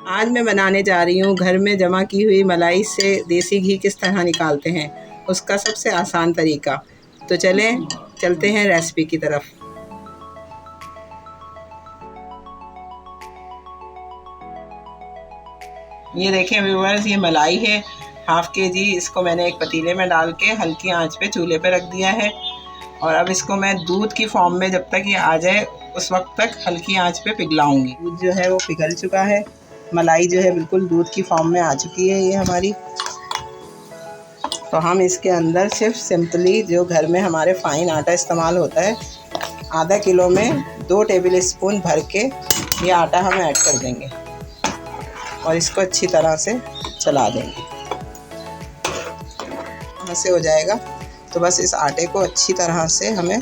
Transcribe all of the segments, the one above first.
आज मैं बनाने जा रही हूँ घर में जमा की हुई मलाई से देसी घी किस तरह निकालते हैं, उसका सबसे आसान तरीका। तो चलते हैं रेसिपी की तरफ। ये देखें व्यूअर्स, ये मलाई है हाफ़ के-जी। इसको मैंने एक पतीले में डाल के हल्की आंच पे चूल्हे पे रख दिया है और अब इसको मैं दूध की फॉर्म में जब तक ये आ जाए उस वक्त तक हल्की आंच पे पिघलाऊंगी। दूध जो है वो पिघल चुका है, मलाई जो है बिल्कुल दूध की फॉर्म में आ चुकी है ये हमारी। तो हम इसके अंदर सिर्फ सिंपली जो घर में हमारे फ़ाइन आटा इस्तेमाल होता है, आधा किलो में 2 टेबल स्पून भर के ये आटा हम ऐड कर देंगे और इसको अच्छी तरह से चला देंगे। ऐसे हो जाएगा तो बस इस आटे को अच्छी तरह से हमें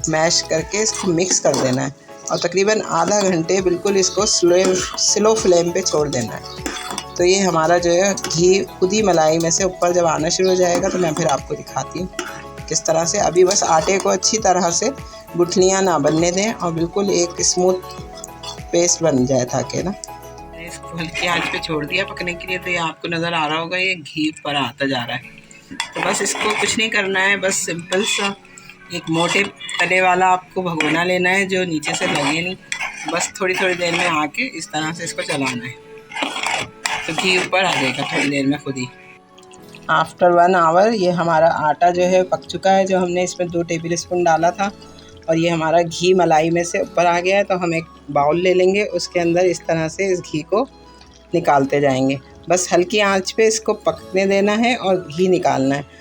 मैश करके इसको मिक्स कर देना है और तकरीबन आधा घंटे बिल्कुल इसको स्लो फ्लेम पे छोड़ देना है। तो ये हमारा जो है घी खुद ही मलाई में से ऊपर जब आना शुरू हो जाएगा तो मैं फिर आपको दिखाती हूँ किस तरह से। अभी बस आटे को अच्छी तरह से गुठलियाँ ना बनने दें और बिल्कुल एक स्मूथ पेस्ट बन जाए ताकि ना। इसको हल्की आंच पे छोड़ दिया पकने के लिए। तो ये आपको नज़र आ रहा होगा ये घी ऊपर आता जा रहा है। तो बस इसको कुछ नहीं करना है, बस सिंपल सा एक मोटे तले वाला आपको भगोना लेना है जो नीचे से लगे नहीं। बस थोड़ी थोड़ी देर में आके इस तरह से इसको चलाना है तो घी ऊपर आ जाएगा थोड़ी देर में खुद ही। आफ्टर 1 आवर ये हमारा आटा जो है पक चुका है, जो हमने इसमें 2 टेबल स्पून डाला था और ये हमारा घी मलाई में से ऊपर आ गया है। तो हम एक बाउल ले लेंगे, उसके अंदर इस तरह से इस घी को निकालते जाएंगे। बस हल्की आंच पे इसको पकने देना है और घी निकालना है।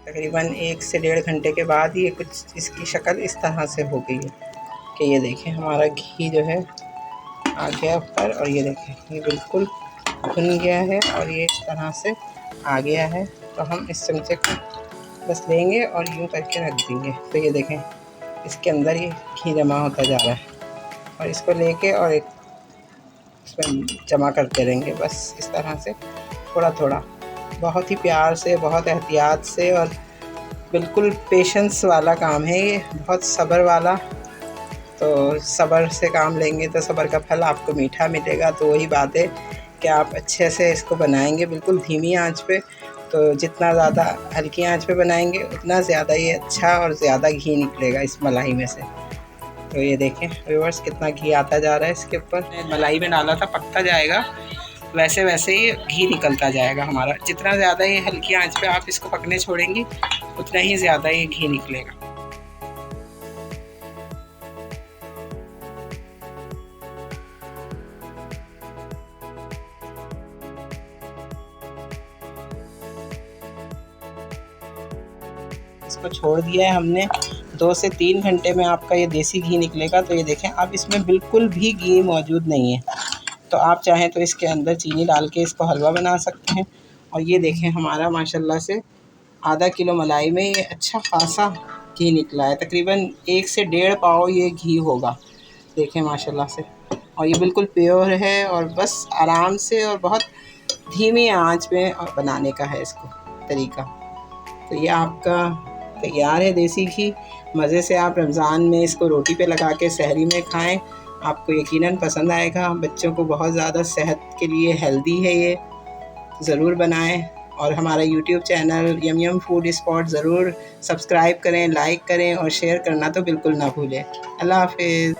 तकरीबन 1 से 1.5 घंटे के बाद ये कुछ इसकी शक्ल इस तरह से हो गई है कि ये देखें हमारा घी जो है आ गया ऊपर और ये देखें ये बिल्कुल भुन गया है और ये इस तरह से आ गया है। तो हम इस चमचे को बस लेंगे और यूँ करके रख देंगे। तो ये देखें इसके अंदर ये घी जमा होता जा रहा है और इसको लेके और एक इसमें जमा करते रहेंगे बस इस तरह से थोड़ा थोड़ा, बहुत ही प्यार से, बहुत एहतियात से। और बिल्कुल पेशेंस वाला काम है ये, बहुत सब्र वाला। तो सब्र से काम लेंगे तो सब्र का फल आपको मीठा मिलेगा। तो वही बात है कि आप अच्छे से इसको बनाएंगे बिल्कुल धीमी आंच पे। तो जितना ज़्यादा हल्की आंच पे बनाएंगे उतना ज़्यादा ये अच्छा और ज़्यादा घी निकलेगा इस मलाई में से। तो ये देखें व्यूअर्स कितना घी आता जा रहा है इसके ऊपर। मलाई में डाला था, पकता जाएगा वैसे वैसे ही घी निकलता जाएगा हमारा। जितना ज़्यादा ये हल्की आंच पे आप इसको पकने छोड़ेंगी उतना ही ज़्यादा ये घी निकलेगा। इसको छोड़ दिया है हमने, 2 से 3 घंटे में आपका ये देसी घी निकलेगा। तो ये देखें अब इसमें बिल्कुल भी घी मौजूद नहीं है। तो आप चाहें तो इसके अंदर चीनी डाल के इसको हलवा बना सकते हैं। और ये देखें हमारा माशाल्लाह से आधा किलो मलाई में ये अच्छा खासा घी निकला है। तकरीबन 1 से 1.5 पाव ये घी होगा, देखें माशाल्लाह से। और ये बिल्कुल प्योर है और बस आराम से और बहुत धीमी आंच में बनाने का है इसको तरीका। तो ये आपका तैयार है देसी घी। मज़े से आप रमज़ान में इसको रोटी पे लगा के सहरी में खाएं, आपको यकीनन पसंद आएगा। बच्चों को बहुत ज़्यादा सेहत के लिए हेल्दी है ये, ज़रूर बनाएं। और हमारा यूट्यूब चैनल यम यम फूड स्पॉट ज़रूर सब्सक्राइब करें, लाइक करें और शेयर करना तो बिल्कुल ना भूलें। अल्लाह हाफ़िज़।